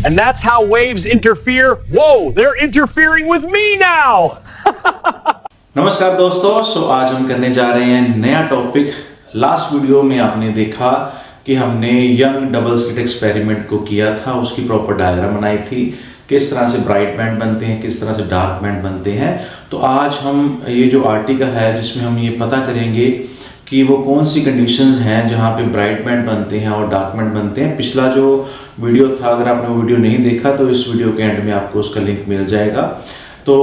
And that's how waves interfere. Whoa, they're interfering with me now. नमस्कार दोस्तों, आज हम करने जा रहे हैं नया टॉपिक। लास्ट वीडियो में आपने देखा कि हमने यंग डबल स्लिट एक्सपेरिमेंट को किया था, उसकी प्रॉपर डायग्राम बनाई थी, किस तरह से ब्राइट बैंड बनते हैं, किस तरह से डार्क बैंड बनते हैं। तो आज हम ये जो आर्टिकल है जिसमें हम ये पता करेंगे कि वो कौन सी कंडीशंस हैं जहाँ पे ब्राइट बैंड बनते हैं और डार्क बैंड बनते हैं। पिछला जो वीडियो था, अगर आपने वो वीडियो नहीं देखा तो इस वीडियो के एंड में आपको उसका लिंक मिल जाएगा, तो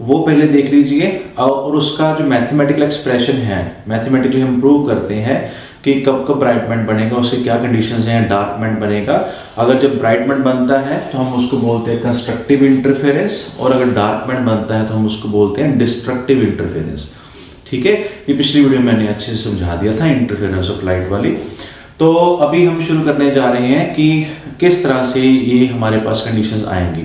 वो पहले देख लीजिए। और उसका जो मैथमेटिकल एक्सप्रेशन है, मैथमेटिकली हम प्रूव करते हैं कि कब कब ब्राइट बैंड बनेगा, उसके क्या कंडीशंस हैं, डार्क बैंड बनेगा। अगर जब ब्राइट बैंड बनता है तो हम उसको बोलते हैं कंस्ट्रक्टिव इंटरफेरेंस, और अगर डार्क बैंड बनता है तो हम उसको बोलते हैं डिस्ट्रक्टिव इंटरफेरेंस। ठीक है, ये पिछली वीडियो मैंने अच्छे से समझा दिया था, इंटरफेरेंस ऑफ लाइट वाली। तो अभी हम शुरू करने जा रहे हैं कि किस तरह से ये हमारे पास कंडीशंस आएंगी।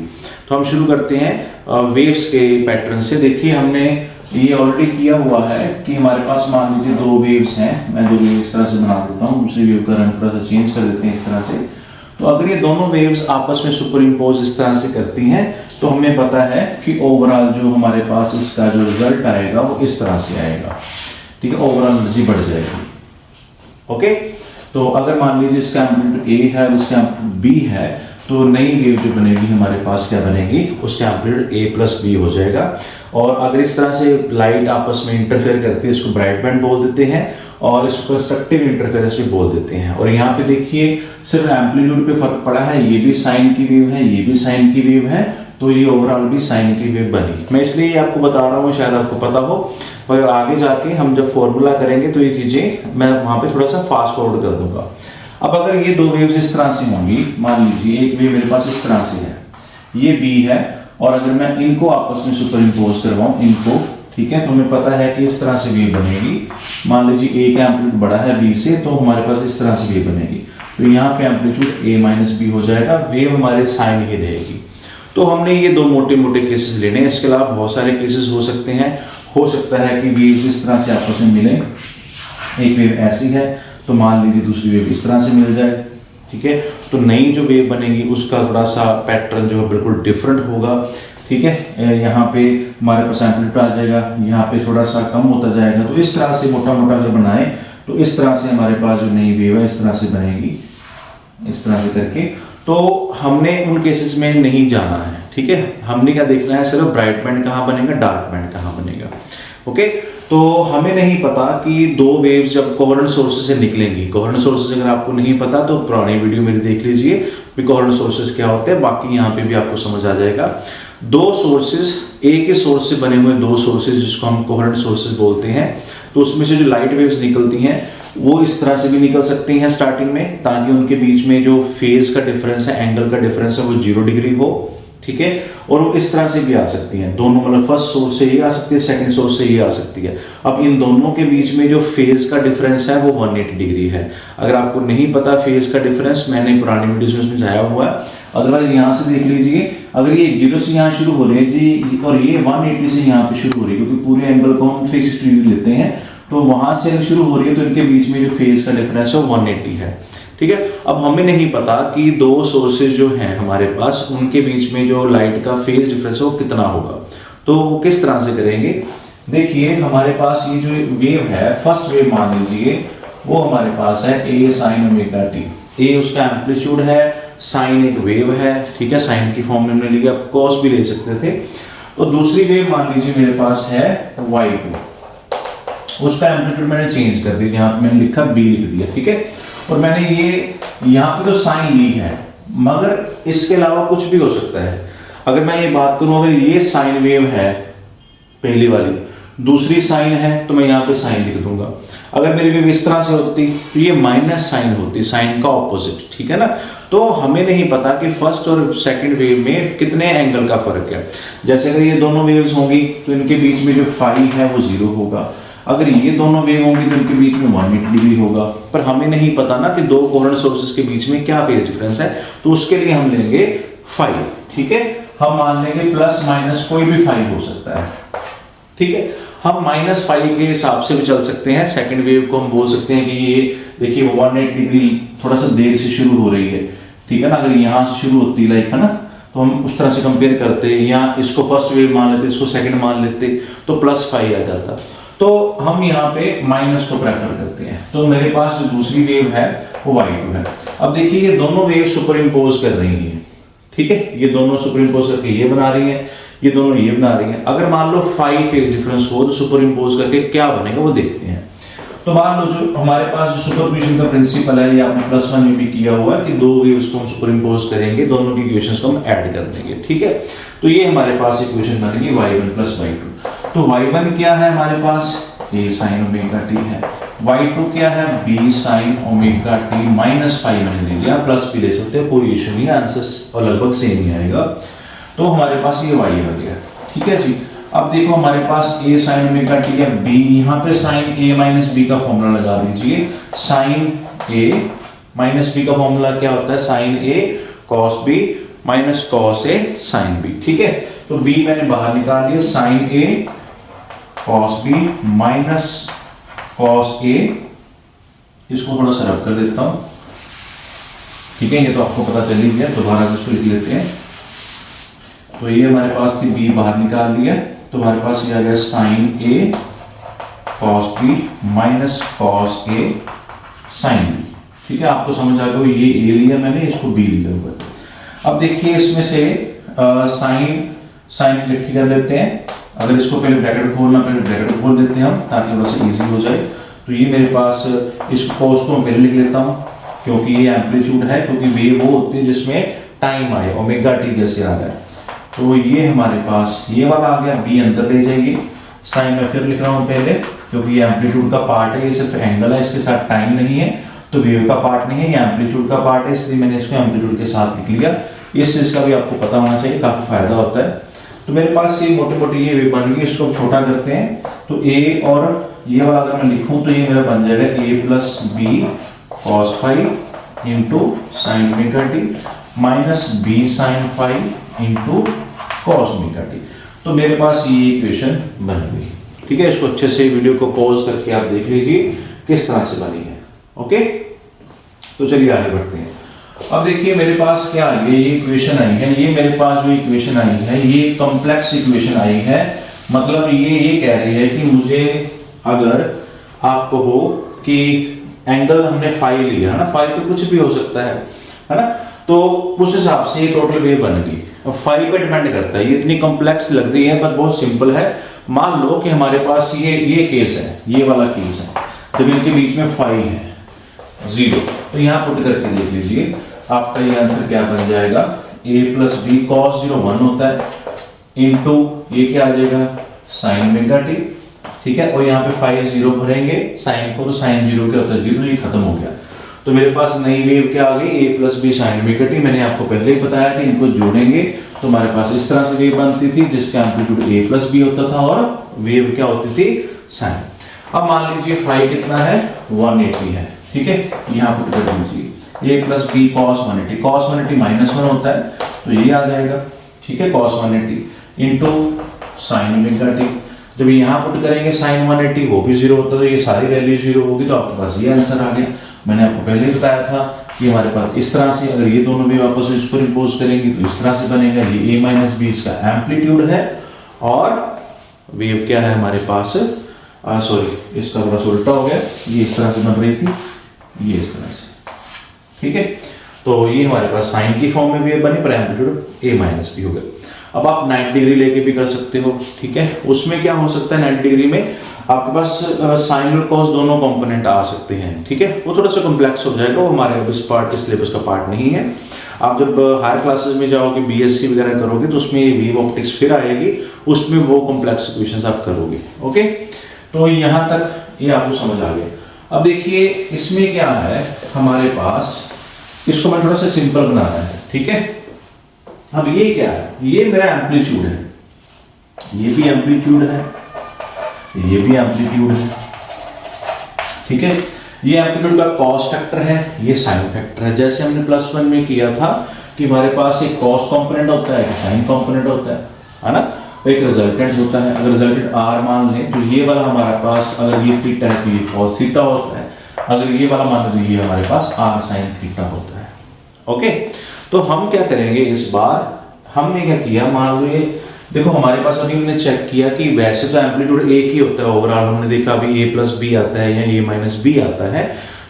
तो हम शुरू करते हैं वेव्स के पैटर्न से। देखिए, हमने ये ऑलरेडी किया हुआ है कि हमारे पास मान लीजिए दो वेव्स हैं। मैं दो वेव इस तरह से बना देता हूँ, दूसरी वेव का रंग थोड़ा सा चेंज कर देते हैं इस तरह से। तो अगर ये दोनों वेव्स आपस में सुपर इम्पोज इस तरह से करती हैं तो हमें पता है कि ओवरऑल जो हमारे पास इसका जो रिजल्ट आएगा वो इस तरह से आएगा। ठीक है, ओवरऑल एनर्जी बढ़ जाएगी। ओके, तो अगर मान लीजिए इसका एम्पलीट्यूड ए है और इसका एम्पलीट्यूड बी है, तो नई वेव जो बनेगी हमारे पास क्या बनेगी, उसका एम्पलीट्यूड ए प्लस बी हो जाएगा। और अगर इस तरह से लाइट आपस में इंटरफेयर करती है, इसको ब्राइट बैंड बोल देते हैं, और इसको कंस्ट्रक्टिव इंटरफेरेंस भी बोल देते हैं। और यहाँ पे देखिए सिर्फ एम्पलीट्यूड पे फर्क पड़ा है, ये भी साइन की वेव है, ये भी साइन की वेव है, तो ये ओवरऑल भी साइन की वेव बनी। मैं इसलिए आपको बता रहा हूँ, शायद आपको पता हो, पर आगे जाके हम जब फॉर्मूला करेंगे तो ये चीजें मैं वहां पे थोड़ा सा फास्ट फॉरवर्ड कर दूंगा। अब अगर ये दो वेव्स इस तरह से होंगी, मान लीजिए एक वेव मेरे पास इस तरह से है, ये बी है, और अगर मैं इनको आपस में सुपर इम्पोज करवाऊं इनको, ठीक है, तो हमें पता है कि इस तरह से वेव बनेगी। मान लीजिए ए का एम्पलीट्यूड बड़ा है बी से, तो हमारे पास इस तरह से वेव बनेगी। तो यहाँ पे एम्पलीट्यूड ए माइनस बी हो जाएगा, वेव हमारे साइन ही रहेगी। तो हमने ये दो मोटे मोटे केसेस लेने हैं, इसके अलावा बहुत सारे केसेस हो सकते हैं। हो सकता है कि वेव इस तरह से आपस में मिले, एक वेव ऐसी है तो मान लीजिए दूसरी वेव इस तरह से मिल जाए। ठीक है, तो नई जो वेव बनेगी उसका थोड़ा सा पैटर्न जो है बिल्कुल डिफरेंट होगा। ठीक है, यहाँ पे हमारे पास एम्पलीट्यूड आ जाएगा, यहाँ पे थोड़ा सा कम होता जाएगा। तो इस तरह से मोटा मोटा अगर बनाए तो इस तरह से हमारे पास जो नई वेव है इस तरह से बनेगी, इस तरह से करके। तो हमने उन केसेस में नहीं जाना है। ठीक है, हमने क्या देखना है, सिर्फ ब्राइट बैंड कहाँ बनेगा, डार्क बैंड कहाँ बनेगा। ओके, तो हमें नहीं पता कि दो वेव्स जब कोहेरेंट सोर्सेज से निकलेंगी। कोहेरेंट सोर्सेज अगर आपको नहीं पता तो पुरानी वीडियो मेरी देख लीजिए कि कोहेरेंट सोर्सेज क्या होते हैं, बाकी यहाँ पे भी आपको समझ आ जाएगा। दो सोर्सेज, एक ही सोर्स से बने हुए दो सोर्सेज जिसको हम कोहेरेंट सोर्सेज बोलते हैं, तो उसमें से जो लाइट वेव्स निकलती हैं वो इस तरह से भी निकल सकती हैं स्टार्टिंग में, ताकि उनके बीच में जो फेज का डिफरेंस है, एंगल का डिफरेंस है, वो 0 डिग्री हो। ठीक है, और वो इस तरह से भी आ सकती हैं, दोनों, मतलब फर्स्ट सोर्स से ये आ सकती है, सेकंड सोर्स से ये आ सकती है। अब इन दोनों के बीच में जो फेज का डिफरेंस है वो 180 डिग्री है। अगर आपको नहीं पता फेज का डिफरेंस, मैंने पुरानी वीडियोस में समझाया हुआ है, अदरवाइज यहाँ से देख लीजिए। अगर ये 0 से यहाँ शुरू हो रही है जी, और ये 180 से यहाँ पे शुरू हो रही है, क्योंकि पूरे एंगल को हम 360 डिग्री लेते हैं, तो वहां से अगर शुरू हो रही है तो इनके बीच में जो फेज का डिफरेंस है वो 180 है। ठीक है, अब हमें नहीं पता कि दो सोर्सेज जो हैं हमारे पास, उनके बीच में जो लाइट का फेज डिफरेंस है वो कितना होगा। तो वो किस तरह से करेंगे, देखिए हमारे पास ये जो वेव है, फर्स्ट वेव मान लीजिए वो हमारे पास है ए साइन ओमेगा टी। ए उसका एम्पलीट्यूड है, साइन एक वेव है। ठीक है, साइन की फॉर्म में हमने लिया, आप कॉस भी ले सकते थे। तो दूसरी वेव मान लीजिए मेरे पास है वाई वेव, उसका एम्पलीट्यूड मैंने चेंज कर दिया, यहाँ पे मैंने लिखा बी लिख दिया। ठीक है, और मैंने ये यहाँ पे तो साइन ली है, मगर इसके अलावा कुछ भी हो सकता है। अगर मैं ये बात करूं, अगर ये साइन वेव है पहली वाली, दूसरी साइन है, तो मैं यहाँ पे साइन लिख दूंगा। अगर मेरी वेव इस तरह से होती तो ये माइनस साइन होती, साइन का ऑपोजिट। ठीक है ना, तो हमें नहीं पता कि फर्स्ट और सेकंड वेव में कितने एंगल का फर्क है। जैसे अगर ये दोनों वेव्स होंगी तो इनके बीच में जो फाई है वो 0 होगा। अगर ये दोनों वेव होंगी तो इनके बीच में 180 डिग्री होगा। पर हमें नहीं पता ना कि दो कोहेरेंट सोर्सेज के बीच में क्या फेज डिफरेंस है, तो उसके लिए हम लेंगे फाई। ठीक है, हम मान लेंगे प्लस माइनस कोई भी फाई हो सकता है। ठीक है, हम -5 के हिसाब से भी चल सकते हैं। सेकंड वेव को हम बोल सकते हैं कि ये देखिए 180 डिग्री थोड़ा सा देर से शुरू हो रही है, ठीक है ना। अगर यहाँ से शुरू होती लाइक है ना, तो हम उस तरह से कंपेयर करते, या इसको फर्स्ट वेव मान लेते, इसको सेकंड मान लेते, तो +5 आ जाता। तो हम यहाँ पे माइनस को प्रेफर करते हैं। तो मेरे पास जो दूसरी वेव है वो y2 है। अब देखिए ये दोनों वेव सुपर इम्पोज कर रही हैं, ठीक है, ये दोनों सुपर इम्पोज करके ये बना रही हैं, ये दोनों ये बना रही हैं। अगर मान लो 5 फेज डिफरेंस हो तो सुपर इम्पोज करके क्या बनेगा वो देखते हैं। तो मान लो जो हमारे पास जो सुपरपोजिशन का प्रिंसिपल है, ये आपने +1 में भी किया हुआ है कि दो वेव्स को हम सुपर इम्पोज करेंगे, दोनों की इक्वेशंस को हम ऐड कर देंगे, ठीक है। तो ये हमारे पास इक्वेशन बनेगी y1 + y2। तो y1 क्या है हमारे पास, a sin ωt है, y2 क्या है, b sin ωt -5 मैंने ले लिया, प्लस भी ले सकते हैं, कोई इशू नहीं है, आंसर और लगभग सेम ही आएगा। तो हमारे पास ये y आ गया, ठीक है जी। अब देखो हमारे पास a sin ωt है, b, यहाँ पे sin a - b का फॉर्मूला लगा दीजिए। sin a - b का फॉर्मूला क्या होता है, sin a cos b - cos a sin b, ठीक है। तो b मैंने बाहर निकाल लिया, sin a cos b - cos a, इसको थोड़ा सा रब कर देता हूं, ठीक है, ये तो आपको पता चल ही गया, दोबारा से इसको लिख लेते हैं। तो ये हमारे पास थी b, बाहर निकाल लिया, तो हमारे पास ये आ गया sin a cos b - cos a sin b, ठीक है। आपको समझ आ गया, ये a लिया मैंने, इसको b लिया हुआ है। अब देखिए इसमें से साइन इकट्ठी कर लेते हैं। अगर इसको पहले ब्रैकेट खोलना, पहले ब्रैकेट खोल देते हैं हम, ताकि थोड़ा सा इजी हो जाए। तो ये मेरे पास, इस cos को मैं पहले लिख लेता हूँ, क्योंकि ये एम्पलीट्यूड है, क्योंकि वेव वो होती है जिसमें टाइम आए, ओमेगा टी जैसे आ रहा है। तो ये हमारे पास ये वाला आ गया, b अंदर ले जाइए, साइन में फिर लिख रहा हूँ पहले, क्योंकि ये एम्पलीट्यूड का पार्ट है, ये सिर्फ एंगल है, इसके साथ टाइम नहीं है, तो वेव का पार्ट नहीं है, ये एम्पलीट्यूड का पार्ट है, इसलिए मैंने इसको एम्पलीट्यूड के साथ लिख लिया। इस चीज का भी आपको पता होना चाहिए, काफी फायदा होता है। तो मेरे पास ये मोटे मोटे ये वेव बन गई, इसको छोटा करते हैं। तो a और ये वाला अगर मैं लिखूं तो ये मेरा बन जाएगा a + b cos phi sin ωt - b sin phi cos ωt। तो मेरे पास ये इक्वेशन बन गई, ठीक है। इसको अच्छे से वीडियो को पॉज करके आप देख लीजिए किस तरह से बनी है, ओके। तो चलिए आगे बढ़ते हैं। अब देखिए मेरे पास क्या आई है, ये इक्वेशन आई है, ये मेरे पास जो इक्वेशन आई है ये कॉम्प्लेक्स इक्वेशन आई है। मतलब ये कह रही है कि मुझे, अगर आपको हो कि एंगल हमने फाई लिया है ना, फाई तो कुछ भी हो सकता है ना, तो उस हिसाब से ये टोटल वेव बन गई। अब फाई पे डिपेंड करता है, ये इतनी कॉम्प्लेक्स लग रही है पर बहुत सिंपल है। मान लो कि हमारे पास ये केस है, ये वाला केस है, जब इनके बीच में फाई है 0, तो यहाँ पुट करके देख लीजिए आपका ये आंसर क्या बन जाएगा, a + b cos 0 1 होता है, इनटू ये क्या आ जाएगा sin ωt, ठीक है। और यहाँ पे फाई 0 भरेंगे साइन को, तो साइन 0 क्या होता है 0, ये खत्म हो गया। तो मेरे पास नई वेव क्या आ गई, a + b sin ωt। मैंने आपको पहले ही बताया कि इनको जोड़ेंगे तो हमारे पास इस तरह से वेव बनती थी, जिसका एम्पलीट्यूड a + b होता था और वेव क्या होती थी साइन। अब मान लीजिए फाई कितना है 180 है, ठीक है, यहाँ पुट कर दीजिए a + b cos 180, cos 180 -1 होता है, तो ये आ जाएगा, ठीक है, cos 180 इनटू sin ωt। जब यहाँ पुट करेंगे sin 180 वो भी 0 होता है, तो ये सारी वैल्यू 0 होगी, तो आपके पास ये आंसर आ गया। मैंने आपको पहले ही बताया था कि हमारे पास इस तरह से, अगर ये दोनों भी वापस सुपर इम्पोज करेंगे तो इस तरह से बनेगा। ये a - b इसका एम्पलीट्यूड है, और वेव क्या है हमारे पास, सॉरी इसका थोड़ा सा उल्टा हो गया, ये इस तरह से बन रही थी, ये इस तरह से, ठीक है। तो ये हमारे पास साइन की फॉर्म में वेव बनी, पर एम्पलीट्यूड a - b हो गया। अब आप 90 डिग्री लेके भी कर सकते हो, ठीक है। उसमें क्या हो सकता है 90 डिग्री में आपके पास साइन और कॉस दोनों कंपोनेंट आ सकते हैं, ठीक है। वो थोड़ा सा कॉम्प्लेक्स हो जाएगा, वो हमारे इस सिलेबस का पार्ट नहीं है। आप जब हायर क्लासेस में जाओगे, बीएससी वगैरह करोगे, तो उसमें वेव ऑप्टिक्स फिर आएगी, उसमें वो कॉम्प्लेक्स इक्वेशंस आप करोगे, ओके। तो यहाँ तक ये आपको समझ आ गया। अब देखिए इसमें क्या है हमारे पास, इसको मैं थोड़ा सा सिंपल बनाना है, ठीक है। अब ये क्या है, ये मेरा एम्पलीट्यूड है, ये भी एम्पलीट्यूड है, ये भी एम्पलीट्यूड है, ठीक है। ये एम्पलीट्यूड का कॉस फैक्टर है, ये साइन फैक्टर है। जैसे हमने +1 में किया था कि हमारे पास एक कॉस कंपोनेंट होता है, एक साइन कंपोनेंट होता है ना, एक रिजल्टेंट होता है। अगर रिजल्टेंट r मान लें तो ये वाला हमारे पास, अगर ये थीटा है तो ये cos थीटा होता है, अगर ये वाला मान लें तो ये हमारे पास r sin थीटा होता है, ओके, तो हम क्या करेंगे इस बार, हमने क्या किया, मान लो ये देखो हमारे पास अभी हमने चेक किया कि वैसे तो एम्पलीट्यूड एक ही होता है ओवरऑल, हमने देखा अभी a प्लस बी आता है या a माइनस बी आता है,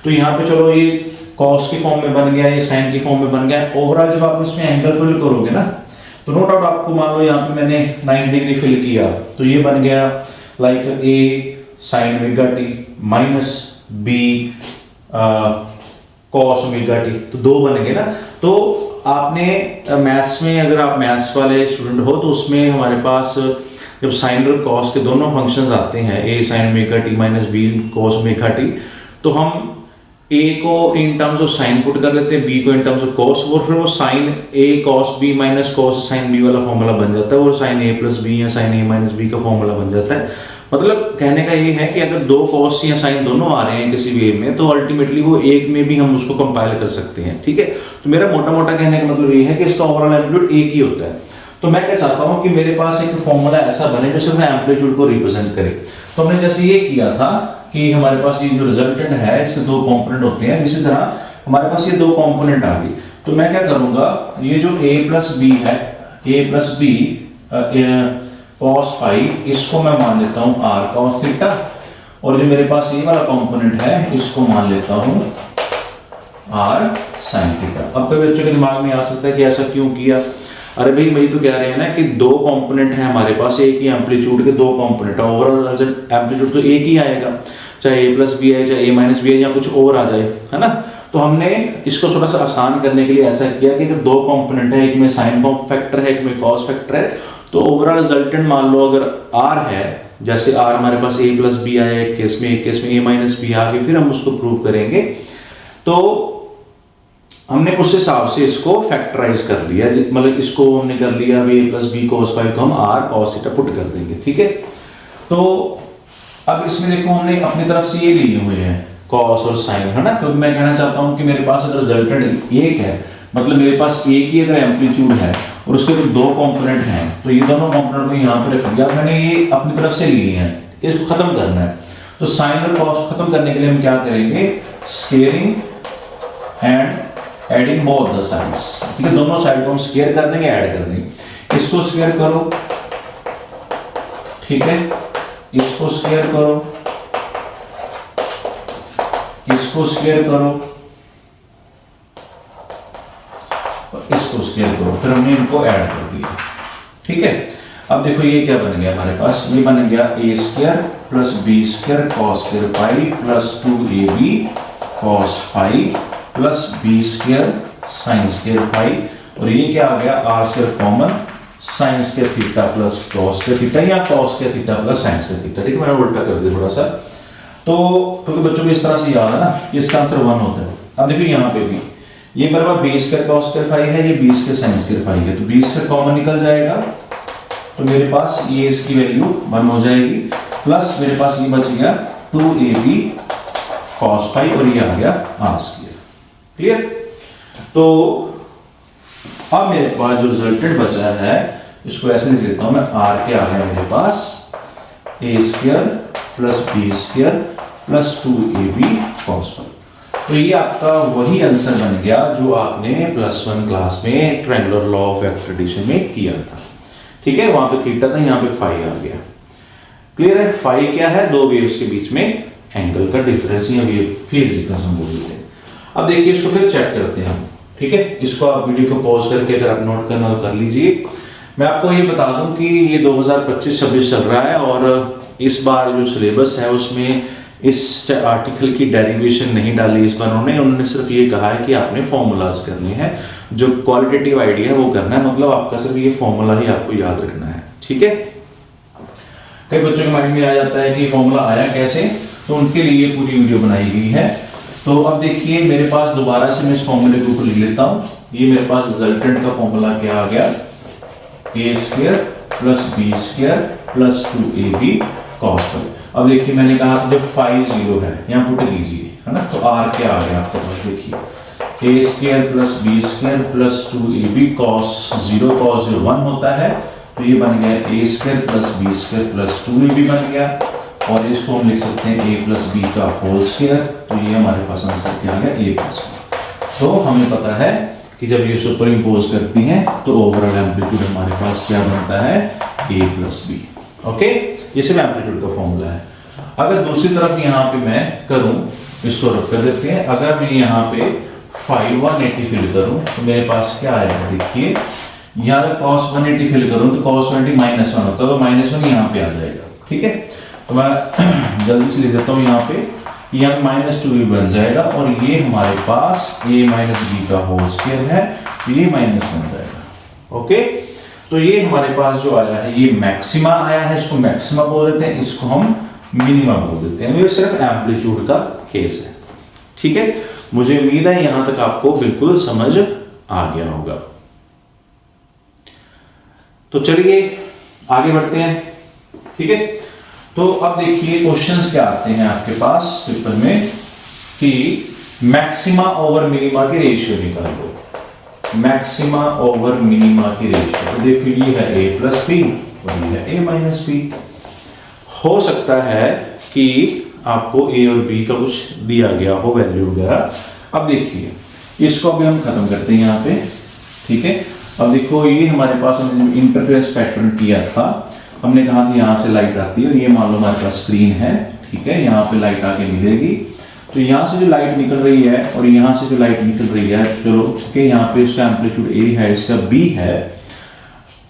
तो यहाँ पे चलो ये कॉस की फॉर्म में बन गया, ये साइन की फॉर्म में बन गया। ओवरऑल जब आप इसमें एंगल फिल करोगे ना, तो नो डाउट आपको मान लो यहाँ पे मैंने 90 डिग्री फिल किया, तो ये बन गया like a sine omega T minus b cos omega T, तो दो बन गए ना। तो आपने मैथ्स में, अगर आप मैथ्स वाले स्टूडेंट हो तो उसमें हमारे पास जब साइन और कॉस के दोनों फंक्शंस आते हैं, a sine omega T minus b cos omega T, तो हम a को in terms of sine put कर लेते हैं, b को इन टर्म्स ऑफ कॉस, और फिर वो sine a cos b minus cos sine b वाला फॉर्मूला बन जाता है, और साइन a प्लस b या साइन a माइनस b का फॉर्मूला बन जाता है। मतलब कहने का ये है कि अगर दो कॉस या साइन दोनों आ रहे हैं किसी वे में, तो अल्टीमेटली वो एक में भी हम उसको कंपाइल कर सकते हैं, ठीक है। तो मेरा मोटा मोटा कहने का मतलब ये है कि इसका ओवरऑल एम्पलीट्यूड एक ही होता है। तो मैं क्या चाहता हूं कि मेरे पास एक फॉर्मूला ऐसा बने जो सिर्फ एम्पलीट्यूड को रिप्रेजेंट करे। तो हमने जैसे ये किया था कि हमारे पास ये जो रिजल्टेंट है इसके दो कंपोनेंट होते हैं, इसी तरह हमारे पास ये दो कंपोनेंट आ गई। तो मैं क्या करूंगा, ये जो a प्लस बी है, a plus B cos phi, इसको मैं मान लेता हूं r cos थीटा, और जो मेरे पास ये वाला कंपोनेंट है इसको मान लेता हूं r sin थीटा। अब कई बच्चों के दिमाग में आ सकता है कि ऐसा क्यों किया। अरे भाई वही तो कह रहे हैं ना कि दो कंपोनेंट है हमारे पास, एक ही एम्पलीट्यूड के दो कंपोनेंट है, ओवरऑल एम्पलीट्यूड तो एक ही आएगा, चाहे a प्लस बी आए चाहे a माइनस बी आए या कुछ और आ जाए, है ना। तो हमने इसको थोड़ा सा आसान करने के लिए ऐसा किया कि अगर दो कंपोनेंट है, एक में साइन फैक्टर है, एक में कॉस फैक्टर है, तो ओवरऑल रिजल्टेंट मान लो अगर r है, जैसे r हमारे पास a प्लस बी आया एक केस में a माइनस बी आ गई, फिर हम उसको प्रूव करेंगे। तो हमने उस हिसाब से इसको फैक्टराइज कर लिया, मतलब इसको हमने कर लिया a plus B cos phi को हम r cos थीटा पुट कर देंगे, ठीक है। तो अब इसमें देखो हमने अपनी तरफ से ये लिए हुए हैं cos और sin, है ना। तो मैं कहना चाहता हूं कि मेरे पास अगर रिजल्टेंट एक है, मतलब मेरे पास एक ही अगर एम्पलीट्यूड है और उसके जो दो कंपोनेंट हैं, तो ये दोनों कंपोनेंट को यहाँ पे रख दिया मैंने, ये अपनी तरफ से लिए हैं, इसको खत्म करना है। तो साइन और कॉस खत्म करने के लिए हम क्या करेंगे, squaring and adding both the sides, ठीक है। दोनों साइड को हम स्क्वायर कर देंगे, ऐड कर देंगे। इसको स्क्वायर करो, ठीक है, इसको स्क्वायर करो, इसको स्क्वायर करो, इसको स्क्वायर करो, फिर हमने इनको ऐड कर दिया, ठीक है। अब देखो ये क्या बन गया हमारे पास, ये बन गया a square plus B square cos square phi plus 2ab cos फाई प्लस b square sin square phi, और ये क्या आ गया r square common sin square theta plus cos square theta या cos square theta plus sin square theta, ठीक है। मैंने उल्टा कर दिया थोड़ा सा, तो क्योंकि बच्चों को इस तरह से याद है ना, इसका आंसर 1 होता है। अब देखिए यहाँ पे भी ये बराबर B square cos square phi है, ये B square sin square phi है, तो बी स्क्वायर कॉमन निकल जाएगा, तो मेरे पास ये इसकी वैल्यू 1 हो जाएगी, प्लस मेरे पास ये बच गया 2ab cos फाई और ये आ गया r स्क्वायर, क्लियर। तो अब मेरे पास जो रिजल्टेंट बचा है इसको ऐसे लिख लेता हूं मैं, r क्या आ गया मेरे पास a square plus B square plus 2ab cos phi. तो ये आपका वही आंसर बन गया जो आपने +1 क्लास में ट्रायंगुलर लॉ ऑफ एक्सट्रेडिशन में किया था, ठीक है। वहां पे थीटा था, यहाँ पे फाई आ गया, क्लियर है। फाई क्या है, दो वेव्स के बीच में एंगल का डिफरेंस या वेव फेज डिफरेंस हम बोलते हैं। अब देखिए इसको फिर चेक करते हैं हम, ठीक है। इसको आप वीडियो को पॉज करके अगर आप नोट करना कर लीजिए। मैं आपको ये बता दूं कि ये 2025-26 चल रहा है, और इस बार जो सिलेबस है उसमें इस आर्टिकल की डेरिवेशन नहीं डाली इस बार उन्होंने सिर्फ ये कहा है कि आपने फॉर्मूलाज करने हैं, जो क्वालिटेटिव आइडिया है वो करना है, मतलब आपका सिर्फ ये फॉर्मूला ही आपको याद रखना है, ठीक है। कई बच्चों के माइंड में आ जाता है कि फॉर्मूला आया कैसे, तो उनके लिए पूरी वीडियो बनाई गई है। तो अब देखिए मेरे पास दोबारा से मैं इस फॉर्मूले के ऊपर लिख लेता हूँ। ये मेरे पास रिजल्टेंट का फॉर्मूला क्या आ गया, a square plus B square plus 2ab cos phi. अब देखिए मैंने कहा था जब फाई 0 है, यहाँ पुट कीजिए, है ना, तो r क्या आ गया आपके पास, देखिए a square plus B square plus 2ab cos 0 1 होता है, तो ये बन गया a square plus B square plus 2ab बन गया, और इसको हम लिख सकते हैं a प्लस बी का होल स्क्वायर, तो ये हमारे पास आंसर क्या आ गया a प्लस बी। तो हमें पता है कि जब ये सुपर इम्पोज करती हैं तो ओवरऑल एम्पलीट्यूड हमारे पास क्या बनता है, a प्लस बी। ओके, ये सिर्फ एम्पलीट्यूड का फॉर्मूला है। अगर दूसरी तरफ यहाँ पे मैं करूं, इसको रख कर देते हैं, अगर मैं यहाँ पे फाई 180 फिल करूं तो मेरे पास क्या आएगा, देखिए यहाँ पे cos 180 फिल करूं तो cos 180 -1 होता है, तो -1 यहाँ पे आ जाएगा। ठीक है, तो मैं जल्दी से लिख देता हूँ यहाँ पे, यहाँ -2 भी बन जाएगा और ये हमारे पास a माइनस बी का होल स्क्वायर है, ये माइनस बन जाएगा। ओके, तो ये हमारे पास जो आया है ये मैक्सिमा आया है, इसको मैक्सिमा बोल देते हैं, इसको हम मिनिमा बोल देते हैं। ये सिर्फ एम्पलीट्यूड का केस है। ठीक है, मुझे उम्मीद है यहां तक आपको बिल्कुल समझ आ गया होगा। तो चलिए आगे बढ़ते हैं। ठीक है, तो अब देखिए क्वेश्चंस क्या आते हैं आपके पास पेपर में कि मैक्सिमा ओवर मिनिमा की रेशियो निकालो। मैक्सिमा ओवर मिनिमा की रेशियो, तो देखिए ये है a प्लस बी और ये है a माइनस बी। हो सकता है कि आपको a और b का कुछ दिया गया हो वैल्यू वगैरह। अब देखिए इसको अभी हम खत्म करते हैं यहाँ पे। ठीक है, अब देखो ये हमारे पास हमने इंटरफेरेंस पैटर्न किया था, हमने कहा था यहाँ से लाइट आती है और ये मान लो हमारे पास स्क्रीन है। ठीक है, यहाँ पे लाइट आके मिलेगी, तो यहाँ से जो लाइट निकल रही है और यहाँ से जो लाइट निकल रही है, चलो ओके, यहाँ पे इसका एम्पलीट्यूड a है, इसका b है।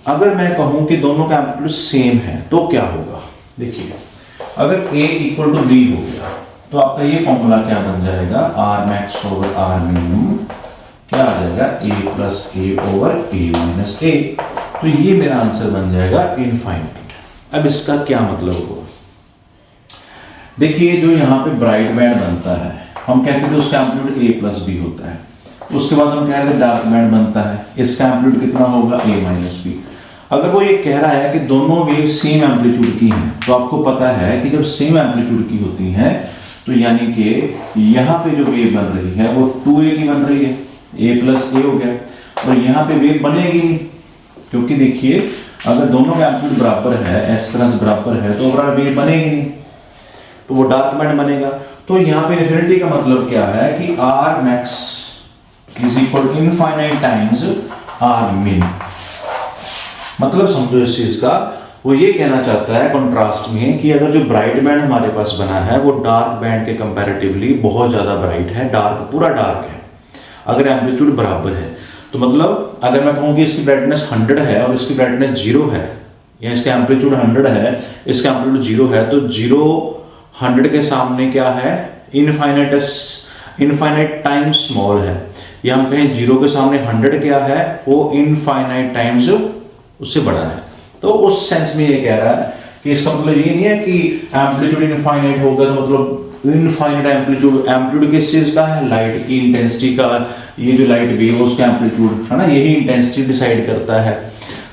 अगर मैं कहूँ कि दोनों का एम्पलीट्यूड सेम है तो क्या होगा, देखिए अगर a इक्वल टू b हो गया तो आपका ये फॉर्मूला क्या बन जाएगा, r max over r minimum क्या आ जाएगा, a plus a over a minus a। तो ये मेरा आंसर बन जाएगा इनफाइनाइट। अब इसका क्या मतलब हुआ, देखिए जो यहाँ पे ब्राइट बैंड बनता है, हम कहते थे उसका एम्पलीट्यूड a प्लस बी होता है। उसके बाद हम कह रहे थे डार्क बैंड बनता है, इसका एम्पलीट्यूड कितना होगा, a माइनस बी। अगर वो ये कह रहा है कि दोनों वेव सेम एम्पलीट्यूड की हैं, तो आपको पता है कि जब सेम एम्पलीट्यूड की होती हैं तो यानी कि यहाँ पे जो वेव बन रही है वो 2a की बन रही है, a प्लस a हो गया, और यहाँ पे वेव बनेगी नहीं, क्योंकि देखिए अगर दोनों का एम्पलीट्यूड बराबर है, इस तरह से बराबर है, तो ओवरऑल वेव बनेगी नहीं, तो वो डार्क बैंड बनेगा। तो यहाँ पे इन्फिनिटी का मतलब क्या है कि r max is equal to infinite times r min. मतलब समझो इस चीज का, वो ये कहना चाहता है कंट्रास्ट में कि अगर जो ब्राइट बैंड हमारे पास बना है वो डार्क बैंड के कंपैरेटिवली बहुत ज्यादा ब्राइट है, डार्क पूरा डार्क है, अगर एम्पलीट्यूड बराबर है। तो मतलब अगर मैं कहूँ कि इसकी ब्राइटनेस 100 है और इसकी ब्राइटनेस 0 है, या इसका एम्पलीट्यूड 100 है, इसका एम्पलीट्यूड 0 है, तो 0 100 के सामने क्या है, इनफाइनाइट टाइम्स स्मॉल है, या हम कहें 0 के सामने 100 क्या है, वो इनफाइनाइट टाइम्स उससे बड़ा है। तो उस सेंस में ये कह रहा है कि इसका मतलब ये नहीं है कि एम्पलीट्यूड इनफाइनाइट होगा तो मतलब इनफाइनाइट एम्पलीट्यूड किस चीज का है, लाइट की इंटेंसिटी का। ये जो लाइट वेव है उसका एम्पलीट्यूड है ना, यही इंटेंसिटी डिसाइड करता है।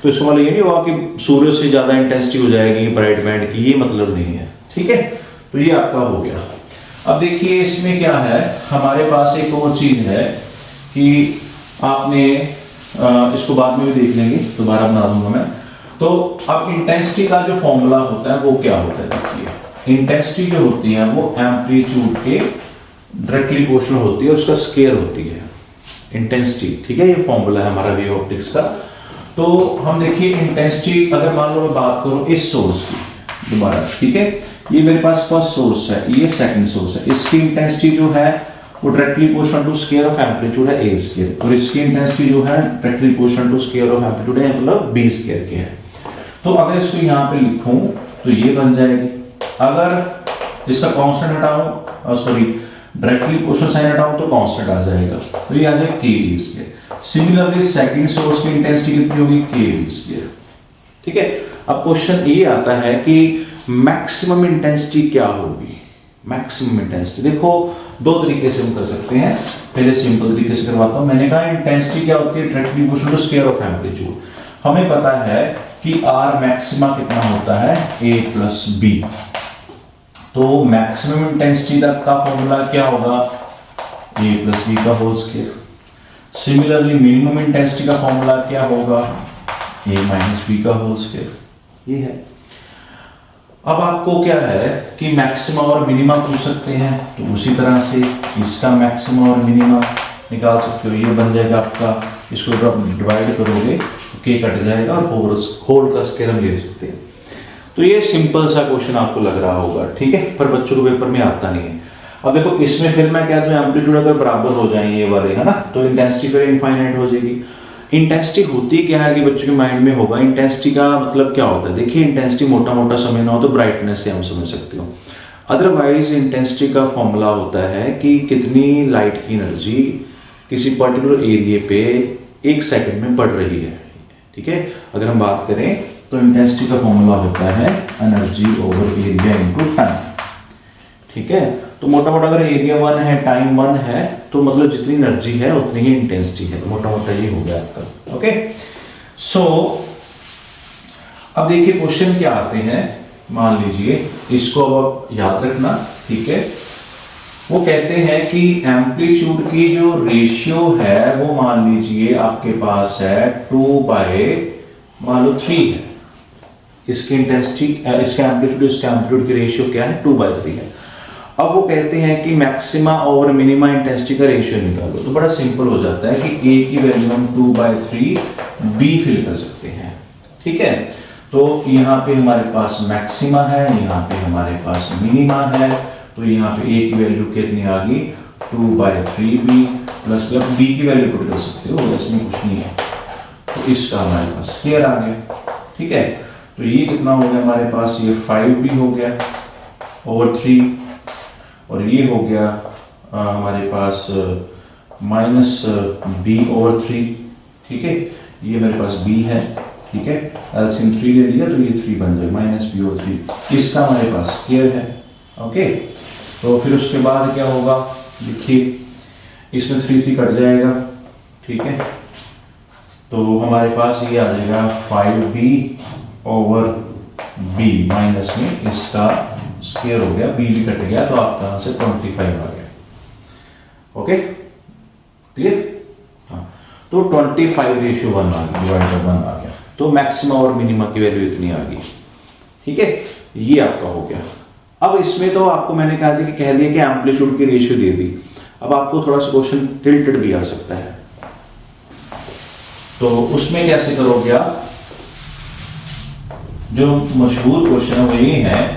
तो इसका मतलब ये नहीं हुआ कि सूर्य से ज्यादा इंटेंसिटी हो जाएगी ब्राइट बैंड की, ये मतलब नहीं है। ठीक है, तो ये आपका हो गया। अब देखिए इसमें क्या है, हमारे पास एक और चीज है कि आपने इसको बाद में भी देख लेंगे, दोबारा बना दूंगा मैं। तो अब इंटेंसिटी का जो फॉर्मूला होता है वो क्या होता है, देखिए इंटेंसिटी जो होती है वो एम्पलीट्यूड के डायरेक्टली प्रोपोर्शनल होती है, उसका स्केयर होती है इंटेंसिटी। ठीक है, ये फॉर्मूला है हमारा वेव ऑप्टिक्स का। तो हम देखिए इंटेंसिटी, अगर मान लो मैं बात करूं इस सोर्स की दोबारा, ठीक है, ये मेरे पास फर्स्ट सोर्स है, ये सेकंड सोर्स है, इसकी इंटेंसिटी जो है वो directly proportional to square of amplitude है a स्क्वायर, और इसकी इंटेंसिटी जो है directly proportional to square of amplitude है, मतलब b स्क्वायर के है। तो अगर इसको यहाँ पे लिखूं तो ये बन जाएगी। अगर इसका कांस्टेंट हटाऊं, सॉरी डायरेक्टली प्रोपोर्शनल साइन हटाऊं तो कांस्टेंट आ जाएगा, तो ये आ जाएगा k square. Similarly second source की इंटेंसिटी कितनी होगी, k स्क्वायर। ठीक है, अब क्वेश्चन ये आता है कि मैक्सिमम इंटेंसिटी क्या होगी। मैक्सिमम इंटेंसिटी देखो दो तरीके से हम कर सकते हैं, पहले सिंपल तरीके से करवाता हूं। मैंने कहा इंटेंसिटी क्या होती है, directly proportional to square of amplitude. हमें पता है कि r मैक्सिमा कितना होता है, a प्लस बी। तो मैक्सिमम इंटेंसिटी तक का फॉर्मूला क्या होगा, a प्लस बी का whole square. Similarly minimum intensity का फॉर्मूला क्या होगा, a माइनस बी का होल स्क्वायर। ये है। अब आपको क्या है कि मैक्सिमा और मिनिमा पूछ सकते हैं, तो उसी तरह से इसका मैक्सिमा और मिनिमा निकाल सकते हो। ये बन जाएगा आपका, इसको जब आप डिवाइड करोगे तो के कट जाएगा और होल का स्क्वायर हम ले सकते हैं। तो ये सिंपल सा क्वेश्चन आपको लग रहा होगा, ठीक है, पर बच्चों को पेपर में आता नहीं है। अब देखो इसमें फिर मैं क्या दूं, एम्पलीट्यूड अगर बराबर हो जाए ये वाले, है ना, तो इंटेंसिटी फिर इनफाइनाइट हो जाएगी। इंटेंसिटी होती क्या है कि बच्चों के माइंड में होगा, इंटेंसिटी का मतलब क्या होता है। देखिए इंटेंसिटी मोटा मोटा समझना हो तो ब्राइटनेस से हम समझ सकते हो, अदरवाइज इंटेंसिटी का फॉर्मूला होता है कि कितनी लाइट की एनर्जी किसी पर्टिकुलर एरिया पे 1 सेकंड में बढ़ रही है, ठीक है। अगर हम बात करें तो इंटेंसिटी का फॉर्मूला होता है energy over area into time, ठीक है। तो मोटा मोटा अगर एरिया 1 है, टाइम 1 है, तो मतलब जितनी एनर्जी है उतनी ही इंटेंसिटी है, मोटा मोटा ये हो गया आपका, ओके। सो अब देखिए क्वेश्चन क्या आते हैं, मान लीजिए इसको अब आप याद रखना, ठीक है। वो कहते हैं कि एम्पलीट्यूड की जो रेशियो है वो मान लीजिए आपके पास है 2/3 है। इसकी इंटेंसिटी, इसका एम्पलीट्यूड, इसका एम्पलीट्यूड की रेशियो क्या है, 2/3 है। अब वो कहते हैं कि मैक्सिमा और मिनिमा इंटेंसिटी का रेशियो निकालो। तो बड़ा सिंपल हो जाता है कि ए की वैल्यू हम 2/3 बी फिल कर सकते हैं, ठीक है। तो यहाँ पे हमारे पास मैक्सिमा है, यहाँ पे हमारे पास मिनिमा है, तो यहाँ पे ए की वैल्यू कितनी आ गई, 2/3 बी प्लस बी की वैल्यू पुट कर सकते हो, इसमें कुछ नहीं है। तो इसका हमारे पास स्क्वायर आ गया, ठीक है। तो ये कितना हो गया हमारे पास, ये 5b हो गया ओवर 3, और ये हो गया हमारे पास -b ओवर 3, ठीक है। ये मेरे पास b है, ठीक है, एलसीएम 3 ले लिया तो ये 3 बन जाएगा, -b ओवर 3, इसका हमारे पास स्क्वायर है, ओके। तो फिर उसके बाद क्या होगा, देखिए इसमें 3 कट जाएगा, ठीक है। तो हमारे पास ये आ जाएगा 5b ओवर b माइनस में इसका स्क्वायर हो गया, b भी कट गया, तो आपका यहां से 25 आ गया, ओके, क्लियर। हाँ, तो 25:1 आ गया, डिवाइड बाय 1 आ गया। तो मैक्सिमा और मिनिमा की वैल्यू इतनी आ गई, ठीक है, ये आपका हो गया। अब इसमें तो आपको मैंने कह दिया कि एम्पलीट्यूड की रेशियो दे दी। अब आपको थोड़ा सा क्वेश्चन टिल्टेड भी आ सकता है, तो उसमें कैसे करोगे आप। जो मशहूर क्वेश्चन है वो ये है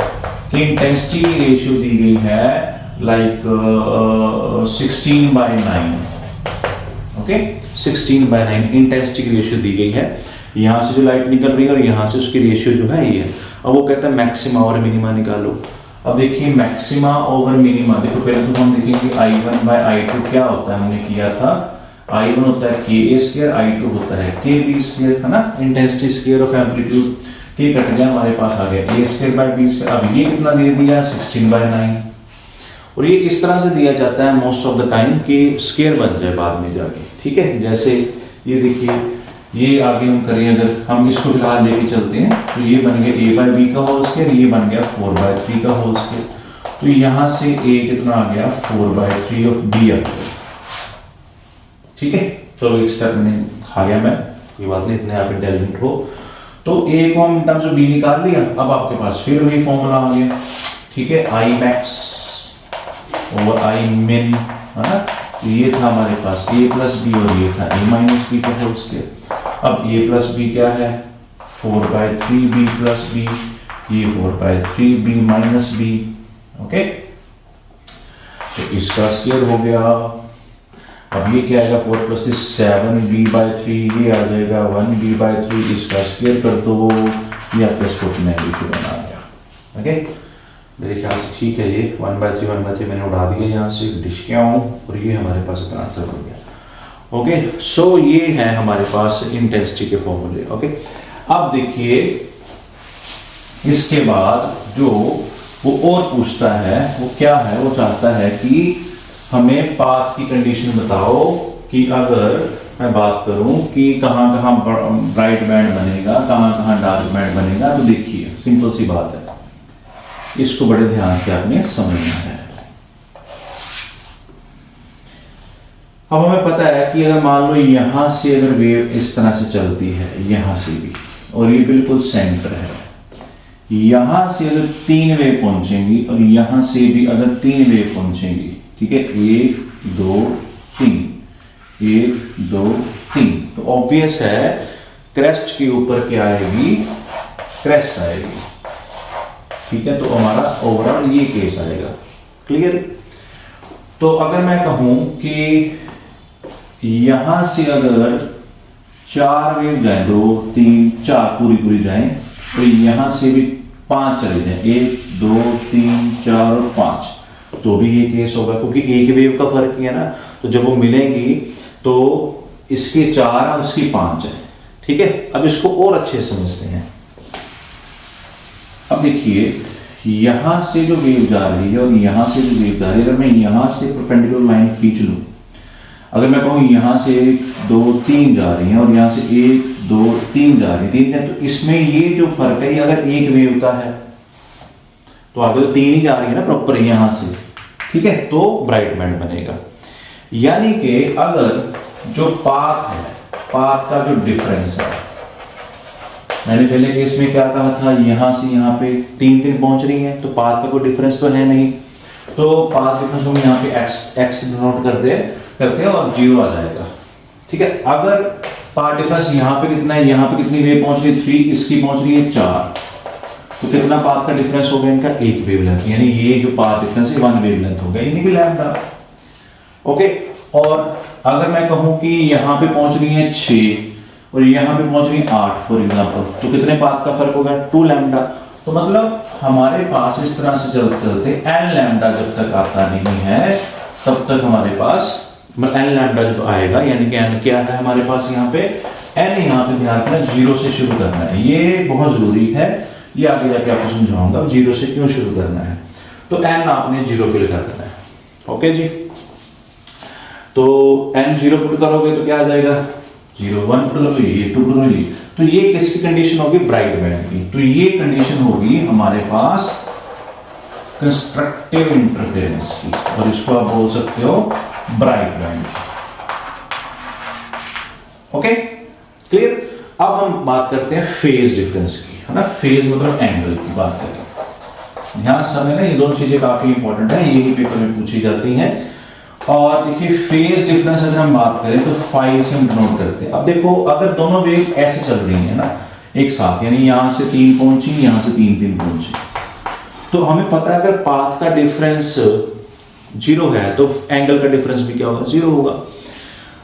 कि इंटेंसिटी की रेशियो दी गई है लाइक 16/9, ओके, 16/9 इंटेंसिटी की रेशियो दी गई है। यहां से जो लाइट निकल रही है और यहां से उसकी रेशियो जो है ये है। अब वो कहता है मैक्सिमा और मिनिमा निकालो। अब देखिए मैक्सिमा ओवर मिनिमा, देखो पहले तो हम देखेंगे I1/I2 क्या होता है, हमने किया था I1 होता है Ka², I2 होता है Kb², है ना, इंटेंसिटी स्क्वायर ऑफ एम्पलीट्यूड, के कट गया, हमारे पास आ गया A²/B²। अब ये कितना दे दिया, 16/9, और ये इस तरह से दिया जाता है मोस्ट ऑफ द टाइम कि स्क्वायर बन जाए बाद में जाके, ठीक है। जैसे ये देखिए, ये आगे हम करें, अगर हम इसको फिलहाल लेके चलते हैं तो ये बन गया A/B का होल स्क्वायर, ये बन गया 4/3 का होल स्क्वायर। तो यहां से A कितना आ गया, 4/3 ऑफ B आ गया, ठीक है। चलो एक स्टेप मैंने खा गया मैं, कोई बात नहीं, इतने आप इंटेलिजेंट हो। तो A को हम टर्म्स ऑफ B निकाल लिया। अब आपके पास फिर वही फॉर्मूला आ गया, ठीक है, I max over I min, है ना। तो ये था हमारे पास A प्लस B और ये था A माइनस B का होल स्क्वायर। अब A प्लस B क्या है, 4/3 B प्लस B, ये 4/3 B माइनस B, ओके। तो इसका स्क्वायर हो गया। अब ये क्या आएगा, 4 प्लस 7b/3, ये आ जाएगा 1b/3, इसका स्क्वायर कर दो, ये आपका स्कोप में रेशियो बना गया, ओके। मेरे ख्याल से ठीक है, ये 1/3 मैंने उड़ा दिया यहाँ से, डिश क्या हूँ, और ये हमारे पास इतना आंसर बन गया, ओके। सो ये है हमारे पास इंटेंसिटी के फॉर्मूले, ओके। अब देखिए इसके बाद जो वो और पूछता है वो क्या है, वो चाहता है कि हमें पाथ की कंडीशन बताओ कि अगर मैं बात करूं कि कहां कहां ब्राइट बैंड बनेगा, कहां कहां डार्क बैंड बनेगा। तो देखिए सिंपल सी बात है, इसको बड़े ध्यान से आपने समझना है। अब हमें पता है कि अगर मान लो यहां से अगर वेव इस तरह से चलती है, यहां से भी, और ये बिल्कुल सेंटर है, यहां से अगर 3 वेव पहुंचेंगी और यहां से भी अगर 3 वेव पहुंचेंगी, ठीक है, 1 2 3, 1 2 3। तो ऑब्वियस है क्रेस्ट के ऊपर क्या आएगी, क्रेस्ट आएगी। ठीक है, तो हमारा ओवरऑल ये केस आएगा। क्लियर। तो अगर मैं कहूं कि यहां से अगर 4 वेव जाए, 2 3 4 पूरी जाए, तो यहां से भी 5 चले जाए, 1 2 3 4 और 5, तो भी ये केस होगा, क्योंकि एक वेव का फर्क ही है ना। तो जब वो मिलेंगी तो इसके 4 और इसकी 5 है। ठीक है, अब इसको और अच्छे से समझते हैं। अब देखिए, यहां से जो वेव जा रही है और यहां से जो वेव जा रही है, अगर मैं यहां से परपेंडिकुलर लाइन खींच लूं, अगर मैं कहूं यहां से 1 2 3 जा रही है और यहां से 1 2 3 जा रही है, तो इसमें ये जो फर्क है, अगर एक वेव का है तो आगे तो 3 ही जा रही है ना प्रॉपर यहां से। ठीक है, तो ब्राइट बैंड बनेगा। यानी कि अगर जो पाथ है, पाथ का जो डिफरेंस है, मैंने पहले केस में क्या कहा था, यहां से यहां पे 3 पहुंच रही है, तो पाथ का कोई डिफरेंस तो है नहीं, तो पाथ डिफरेंस हम यहां पे x डिनोट करते हैं और 0 आ जाएगा। ठीक है, अगर पाथ डिफरेंस यहां पे कितना है, यहां पे कितनी वेव पहुंच रही है 3, इसकी पहुंच रही है 4, तो कितना पाथ का डिफरेंस हो गया इनका, 1 वेवलेंथ। यानी ये जो पाथ डिफरेंस है 1 वेवलेंथ हो गया, यानी कि लैम्डा। ओके, और अगर मैं कहूं कि यहां पे पहुंच रही है 6 और यहां पे पहुंच रही है 8 फॉर एग्जांपल, तो कितने पाथ का फर्क होगा, 2 लैम्डा। तो मतलब हमारे पास इस तरह से चलते चलते n लैम्डा जब तक आता नहीं है, तब तक हमारे पास n लैम्डा जब आएगा, यानी कि n क्या है हमारे पास यहाँ पे, n यहाँ पे ध्यान रखना 0 से शुरू करना है, ये बहुत जरूरी है, ये आगे जाके आपको समझाऊंगा 0 से क्यों शुरू करना है। तो n आपने 0 फिल कर देना है। ओके जी, तो n 0 पुट करोगे तो क्या आ जाएगा, 0 1 पुट करोगे ये 2 पुट करोगे, तो ये किसकी कंडीशन होगी, ब्राइट बैंड की। तो ये कंडीशन होगी हमारे पास कंस्ट्रक्टिव इंटरफेरेंस की, और इसको आप बोल सकते हो ब्राइट बैंड की। Okay, clear. अब हम बात करते हैं फेज डिफरेंस की, है ना, फेज मतलब एंगल की बात करें। ध्यान से समझना, ये दोनों चीजें काफी इंपॉर्टेंट है, यही पेपर में पूछी जाती हैं। और देखिए, फेज डिफरेंस अगर हम बात करें तो फाई से हम नोट करते हैं। अब देखो, अगर दोनों वेव ऐसे चल रही है ना एक साथ, यानी यहां से 3 पहुंची, यहां से 3 पहुंची, तो हमें पता है अगर पाथ का डिफरेंस 0 है तो एंगल का डिफरेंस भी क्या होगा, 0 होगा।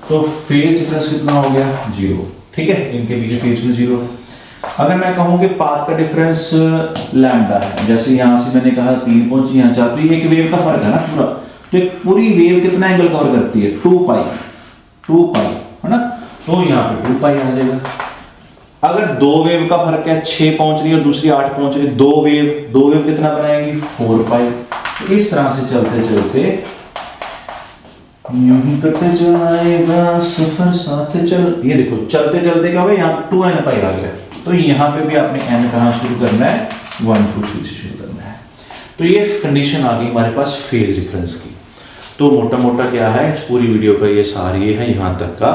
तो फेज डिफरेंस कितना हो गया, 0। ठीक है, इनके बीच फेज में 0 है। अगर मैं कहूं कि पाथ का डिफरेंस लैम्डा है, जैसे यहां से मैंने कहा 3 पहुंची, यहां 4, तो ये एक वेव का फर्क है ना पूरा, तो एक पूरी वेव कितना एंगल कवर करती है, 2 पाई, है ना, तो यहाँ पे 2 पाई आ जाएगा। अगर 2 वेव का फर्क है, 6 पहुंच रही है और दूसरी 8 पहुंच रही है, 2 वेव कितना बनाएंगी, 4 पाई। तो इस तरह से चलते चलते यूं ही करते जाएगा सफर साथ चल। ये देखो, चलते चलते क्या होगा, यहाँ पे 2n पाई आ गया, तो यहाँ पे भी आपने n कहाँ शुरू करना है, 1 2 3 से शुरू करना है। तो ये कंडीशन आ गई हमारे पास फेज डिफरेंस की। तो मोटा मोटा क्या है, इस पूरी वीडियो का ये सार ये है यहाँ तक का,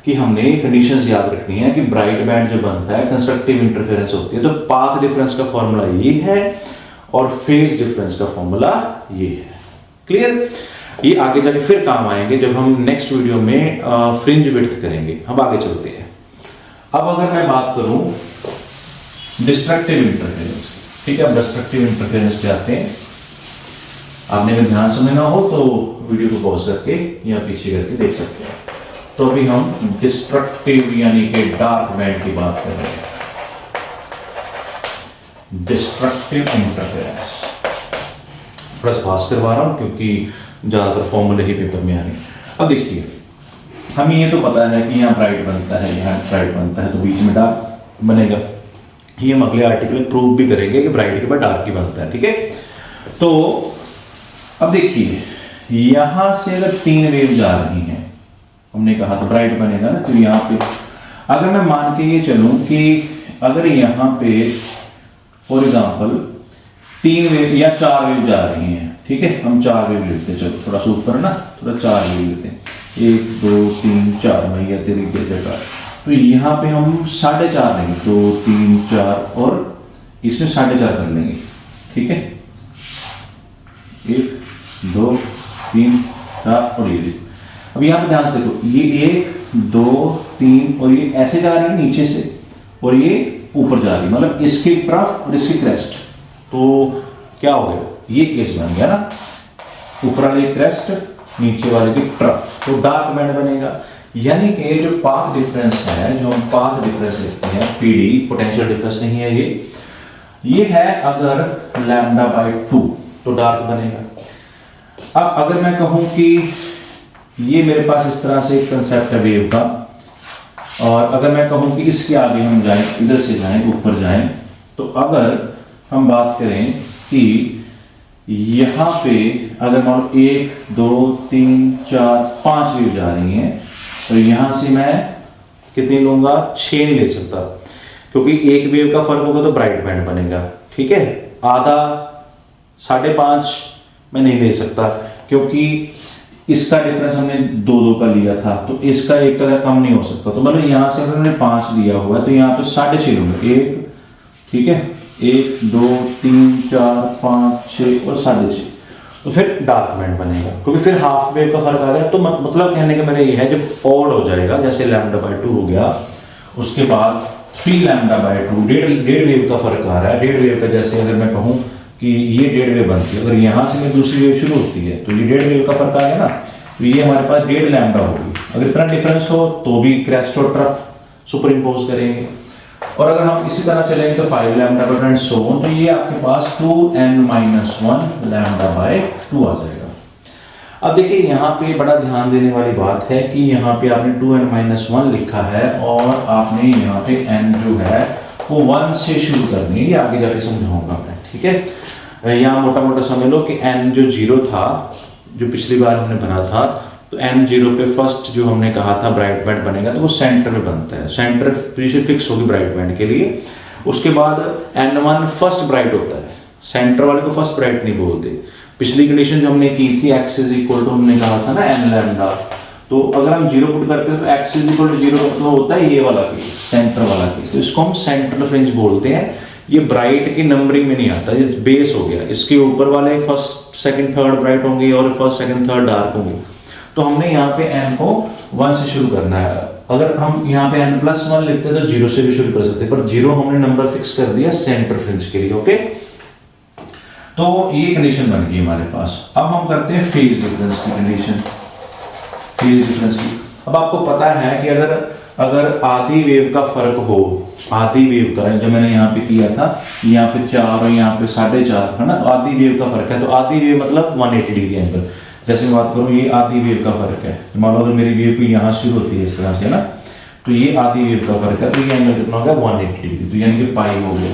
कि हमने कंडीशंस याद रखनी है कि ब्राइट बैंड जो बनता है कंस्ट्रक्टिव इंटरफेरेंस होती है, तो पाथ डिफरेंस का फॉर्मूला ये है और फेज डिफरेंस का फॉर्मूला ये है। क्लियर। ये आगे जाके फिर काम आएंगे जब हम नेक्स्ट वीडियो में फ्रिंज विड्थ करेंगे। हम आगे चलते हैं। अब अगर मैं बात करूं डिस्ट्रक्टिव इंटरफेरेंस, ठीक है, अब डिस्ट्रक्टिव इंटरफेरेंस पे आते हैं। आपने अगर ध्यान समझना हो तो वीडियो को पॉज करके या पीछे करके देख सकते हैं। तो अभी हम डिस्ट्रक्टिव यानी कि डार्क बैंड की बात कर रहे हैं। डिस्ट्रक्टिव इंटरफेरेंस थोड़ा पास करवा रहा हूं क्योंकि ज्यादातर फॉर्मूले ही पेपर में आ रही है। अब देखिए, हमें ये तो पता है कि यहाँ ब्राइट बनता है, यहाँ ब्राइट बनता है, तो बीच में डार्क बनेगा। ये हम अगले आर्टिकल में प्रूव भी करेंगे कि ब्राइट के बाद डार्क ही बनता है। ठीक है, तो अब देखिए, यहां से अगर 3 वेव जा रही हैं, हमने कहा तो ब्राइट बनेगा ना। तो यहाँ पे अगर मैं मान के ये चलूं कि अगर यहाँ पे फॉर एग्जांपल 3 वेव या 4 वेव जा रही हैं, ठीक है, हम 4 वेव लेते हैं। चलो थोड़ा सा ऊपर ना, थोड़ा 4 वेव लेते हैं, 1 2 3 4 मैया तेरी जगह। तो यहाँ पे हम 4.5 लेंगे, 2 3 4 और इसमें 4.5 कर लेंगे। ठीक है, 1 2 3 4 और ये देखो। अब यहाँ पे ध्यान से देखो, ये 1 2 3 और ये ऐसे जा रही है नीचे से और ये ऊपर जा रही है, मतलब इसकी ट्रफ और इसकी क्रेस्ट। तो क्या हो गया, ये केस बन गया ना, ऊपर वाले क्रेस्ट नीचे वाले की ट्रफ, तो डार्क बैंड बनेगा। यानी कि जो पाथ डिफरेंस है, जो हम पाथ डिफरेंस लिखते हैं पीडी, पोटेंशियल डिफरेंस नहीं है ये है अगर λ/2 तो डार्क बनेगा। अब अगर मैं कहूं कि ये मेरे पास इस तरह से कंसेप्ट है वेव का, और अगर मैं कहूं कि इसके आगे हम जाएं, इधर से जाएं, ऊपर जाएं, तो अगर हम बात करें कि यहाँ पे अगर मान लो 1 2 3 4 5 वेव जा रही हैं, तो यहाँ से मैं कितनी लूंगा, 6 नहीं ले सकता, क्योंकि एक वेव का फर्क होगा तो ब्राइट बैंड बनेगा। ठीक है, आधा 5.5 मैं नहीं ले सकता, क्योंकि इसका डिफरेंस हमने 2 का लिया था, तो इसका 1 का कम नहीं हो सकता। तो मतलब यहाँ से अगर मैंने 5 लिया हुआ है तो यहाँ पे 6.5 लूंगा, 1, ठीक है, 1 2 3 4 5 6 और 6.5, तो फिर डार्क बैंड बनेगा, क्योंकि फिर हाफ वेव का फर्क आ गया। तो मतलब कहने का मेरा ये है, जब ऑड हो जाएगा, जैसे λ/2 हो गया, उसके बाद 3λ/2 डेढ़ वेव का फर्क आ रहा है। डेढ़ वेव का, जैसे अगर मैं कहूँ कि ये डेढ़ वेव बनती है, अगर यहाँ से मेरी दूसरी वेव शुरू होती है, तो ये डेढ़ वेव का फर्क आ गया ना, तो ये हमारे पास 1.5 लैम्डा होगी। अगर इतना डिफरेंस हो तो भी क्रेस्ट और ट्रफ सुपर इम्पोज करेंगे, और अगर हम इसी तरह चलेंगे तो 5 λ/2 एंड सो ऑन, तो ये आपके पास 2n-1 λ/2 आ जाएगा। अब देखिए यहाँ पे बड़ा ध्यान देने वाली बात है कि यहाँ पे आपने 2n-1 लिखा है, और आपने यहाँ पे n जो है वो 1 से शुरू करनी है, ये आगे जाके समझाऊंगा मैं। ठीक है, यहाँ मोटा मोटा समझ लो कि n जो 0 था, जो पिछली बार हमने बना था, तो n0 पे फर्स्ट जो हमने कहा था ब्राइट बैंड बनेगा, तो वो सेंटर में बनता है, सेंटर पोजीशन फिक्स होगी ब्राइट बैंड के लिए। उसके बाद n1 फर्स्ट ब्राइट होता है, सेंटर वाले को फर्स्ट ब्राइट नहीं बोलते। पिछली कंडीशन जो हमने की थी x = हमने कहा था ना n λ, तो अगर हम 0 पुट करते हैं तो x = 0 मतलब होता है ये वाला केस, सेंटर वाला केस, इसको हम सेंट्रल फ्रिंज बोलते हैं। ये ब्राइट की नंबरिंग में नहीं आता, ये बेस हो गया, इसके ऊपर वाले फर्स्ट सेकंड थर्ड ब्राइट होंगे और फर्स्ट सेकंड थर्ड डार्क होंगे। तो हमने यहाँ पे n को 1 से शुरू करना है। अगर हम यहाँ पे n+1 लिखते हैं तो 0 से भी शुरू कर सकते हैं, पर 0 हमने नंबर फिक्स कर दिया सेंटर फ्रिंज के लिए। ओके, तो ये कंडीशन बन गई हमारे पास। अब हम करते हैं फेज डिफरेंस की कंडीशन, फेज डिफरेंस की। अब आपको पता है कि अगर आधी वेव का फर्क हो, आधी वेव का, जो मैंने यहाँ पे किया था, यहाँ पे 4 और यहाँ पे 4.5 है ना, तो आधी वेव का फर्क है, तो आधी वेव मतलब 180 डिग्री एंगल। जैसे मैं बात करूँ, ये आधी वेव का फर्क है, मान लो अगर मेरी वेव भी यहाँ शुरू होती है इस तरह से ना, तो ये आधी वेव का फर्क है, तो ये एंगल कितना हो गया, 180 डिग्री, तो यानी कि पाई हो गया।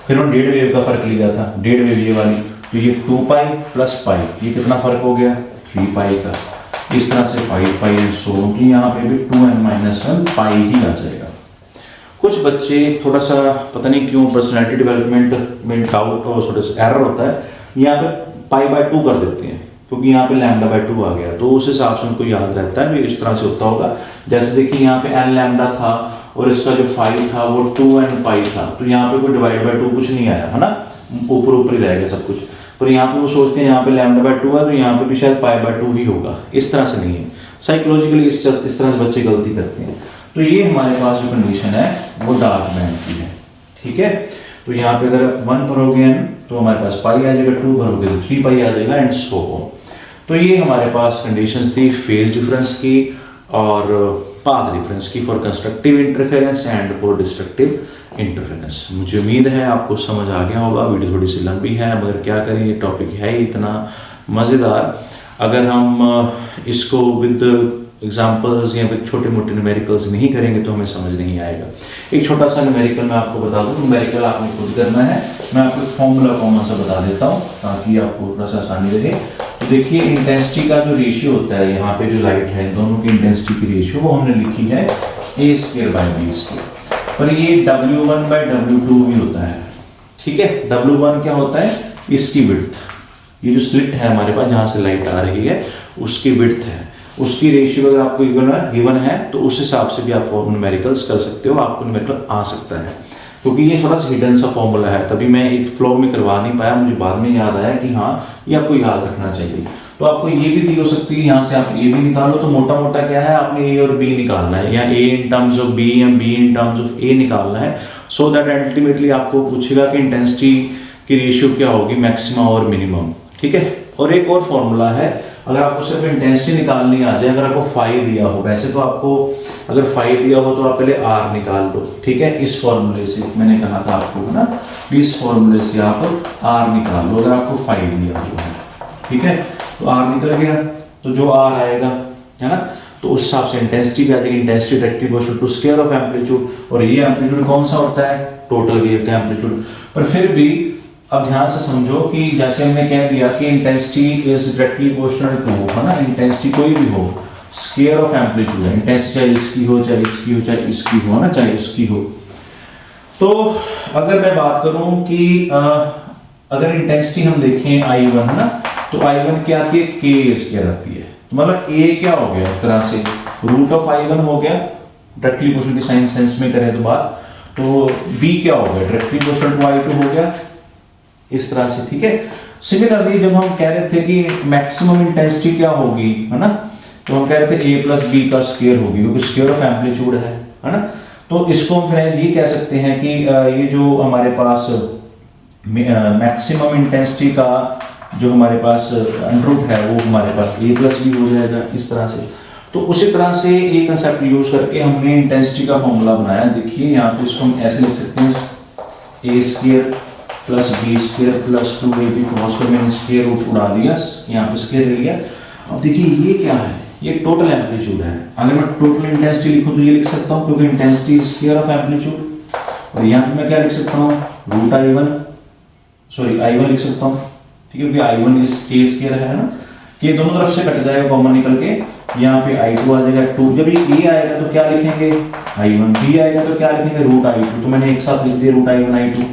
फिर हम 1.5 वेव का फर्क लिया था, 1.5 वेव ये वाली, तो ये 2π + पाई, ये कितना फर्क हो गया, 3π का। इस तरह से 5π एंड सो ऑन, तो यहाँ पे भी 2n-1 पाई ही आ जाएगा। कुछ बच्चे थोड़ा सा पता नहीं क्यों पर्सनैलिटी डेवलपमेंट में डाउट और थोड़ा सा एरर होता है, यहाँ पे π/2 कर देते हैं, क्योंकि यहाँ पे λ/2 आ गया, तो उस हिसाब से उनको याद रहता है, इस तरह से होता होगा। जैसे देखिए यहाँ पे n लैम्डा था और इसका जो 5 था वो 2n π था, तो यहाँ पे कोई /2 कुछ नहीं आया है ना, ऊपर ही रहेगा सब कुछ। पर यहाँ पे वो सोचते हैं यहाँ पे λ/2 है, तो यहाँ पे भी शायद π/2 ही होगा, इस तरह से नहीं है। साइकोलॉजिकली इस तरह से बच्चे गलती करते हैं। तो ये हमारे पास जो कंडीशन है वो डार्क बैंड की है। ठीक है, तो यहाँ पे अगर 1 भरोगे n तो हमारे पास पाई आ जाएगा, 2 भरोगे तो 3 पाई आ जाएगा एंड सो ऑन। तो ये हमारे पास कंडीशंस थी फेज डिफरेंस की और पाथ डिफरेंस की for constructive interference and for destructive interference. मुझे उम्मीद है आपको समझ आ गया होगा। वीडियो थोड़ी सी लंबी है मगर क्या करें, ये टॉपिक है ही इतना मज़ेदार। अगर हम इसको विद एग्जाम्पल्स या विद छोटे मोटे न्यूमेरिकल्स नहीं करेंगे तो हमें समझ नहीं आएगा। एक छोटा सा न्यूमेरिकल मैं आपको बता दूं, न्यूमेरिकल आपने खुद करना है, मैं आपको फॉर्मूला कॉमन सा बता देता हूँ ताकि आपको थोड़ा सा आसानी रहे। तो देखिए इंटेंसिटी का जो रेशियो होता है, यहाँ पे जो लाइट है दोनों की इंटेंसिटी की रेशियो वो हमने लिखी है a²/b², पर ये W1/W2 भी होता है। ठीक है, W1 क्या होता है, इसकी विड्थ, ये जो स्लिट है हमारे पास जहाँ से लाइट आ रही है उसकी विड्थ है, उसकी रेशियो अगर आपको गिवन है तो उस हिसाब से भी आप न्यूमेरिकल्स कर सकते हो, आपको न्यूमेरिकल आ सकता है। क्योंकि ये थोड़ा सा हिडन सा फॉर्मूला है, तभी मैं एक फ्लो में करवा नहीं पाया, मुझे बाद में याद आया कि हाँ ये आपको याद रखना चाहिए। तो आपको ये भी दी हो सकती है, यहाँ से आप ए भी निकालो। तो मोटा मोटा क्या है, आपने ए और बी निकालना है, या ए इन टर्म्स ऑफ बी या बी इन टर्म्स ऑफ ए निकालना है, सो दैट अल्टीमेटली आपको पूछेगा कि इंटेंसिटी की रेशियो क्या होगी, मैक्सिमम और मिनिमम। ठीक है। और एक और फॉर्मूला है, अगर आपको सिर्फ इंटेंसिटी निकालनी आ जाए, अगर आपको फाई दिया हो, वैसे तो आपको अगर फाई दिया हो तो आप पहले आर निकाल लो। ठीक है, इस फॉर्मूले से मैंने कहा था आपको, है ना, इस फॉर्मूले से आप आर निकाल लो अगर आपको फाई दिया हुआ है। ठीक है, तो आर निकल गया, तो जो आर आएगा, है ना, तो उस हिसाब से इंटेंसिटी भी आ जाएगी, intensity directly proportional to square of amplitude. और ये एम्पलीट्यूड कौन सा होता है, टोटल वेव का एम्पलीट्यूड। पर फिर भी अब ध्यान से समझो कि जैसे हमने कह दिया कि intensity is directly proportional to, है ना, इंटेंसिटी कोई भी हो, स्क्वायर ऑफ एम्पलीट्यूड है। इंटेंसिटी चाहे इसकी हो, चाहे इसकी हो, चाहे इसकी हो, ना, चाहे इसकी हो। तो अगर मैं बात करूं कि अगर इंटेंसिटी हम देखें I1, है ना, तो I1 क्या आती है, K स्क्वायर आती है। तो मतलब A क्या हो गया, एक तरह से रूट ऑफ I1 हो गया, डायरेक्टली प्रोपोर्शनल की साइन सेंस में करें तो बात, तो B क्या हो गया, डायरेक्टली प्रोपोर्शनल टू I2 हो गया, इस तरह से। ठीक है। सिमिलरली जब हम कह रहे थे कि मैक्सिमम इंटेंसिटी क्या होगी, है ना, तो हम कह रहे थे A प्लस बी का स्क्वायर होगी, क्योंकि स्क्वायर ऑफ एम्पलीट्यूड है ना। तो इसको हम फिर ये कह सकते हैं कि ये जो हमारे पास मैक्सिमम इंटेंसिटी का जो हमारे पास अंडररूट है, वो हमारे पास A प्लस बी हो जाएगा, इस तरह से। तो उसी तरह से ये कंसेप्ट यूज करके हमने इंटेंसिटी का फॉर्मूला बनाया। देखिए यहाँ पे इसको हम ऐसे लिख सकते हैं, A square plus B square plus 2ab cos पर मैंने स्क्वायर रूट उड़ा दिया, यहाँ पे स्क्वायर ले लिया। अब देखिए ये क्या है, ये टोटल एम्पलीट्यूड है। अगर मैं टोटल इंटेंसिटी लिखूं तो ये लिख सकता हूँ, क्योंकि इंटेंसिटी स्क्वायर ऑफ एम्पलीट्यूड। और यहाँ पे मैं क्या लिख सकता हूँ, रूट I1 लिख सकता हूँ। ठीक है, क्योंकि I1 इस के स्क्वायर है ना, कि दोनों तरफ से कट जाएगा, कॉमन निकल के यहाँ पे I2 आ जाएगा 2। जब ये A आएगा तो क्या लिखेंगे, I1, B आएगा तो क्या लिखेंगे, रूट I2। तो मैंने एक साथ लिख दिया रूट I1 I2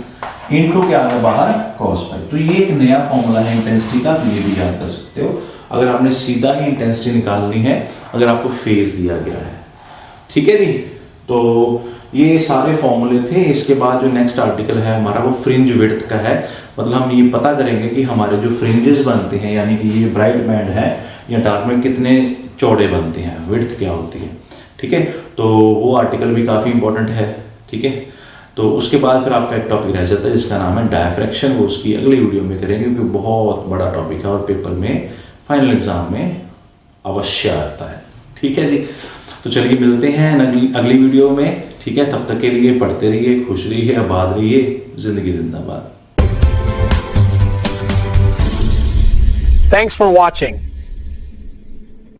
इनटू क्या आ गया बाहर cos फाई। तो ये एक नया फॉर्मूला है इंटेंसिटी का, तो ये भी याद कर सकते हो अगर आपने सीधा ही इंटेंसिटी निकालनी है, अगर आपको फेज दिया गया है। ठीक है जी। तो ये सारे फॉर्मूले थे। इसके बाद जो नेक्स्ट आर्टिकल है हमारा, वो फ्रिंज विड्थ का है। मतलब हम ये पता करेंगे कि हमारे जो फ्रिंजेस बनते हैं, यानी कि ये ब्राइट बैंड है या डार्क बैंड, कितने चौड़े बनते हैं, विड्थ क्या होती है। ठीक है, तो वो आर्टिकल भी काफ़ी इंपॉर्टेंट है। ठीक है, तो उसके बाद फिर आपका एक टॉपिक रह जाता है जिसका नाम है डायफ्रैक्शन। वो उसकी अगली वीडियो में करेंगे, क्योंकि बहुत बड़ा टॉपिक है और पेपर में, फाइनल एग्जाम में अवश्य आता है। ठीक है जी। तो चलिए मिलते हैं अगली वीडियो में। ठीक है, तब तक के लिए पढ़ते रहिए, खुश रहिए, आबाद रहिए, जिंदगी जिंदाबाद। Thanks for watching.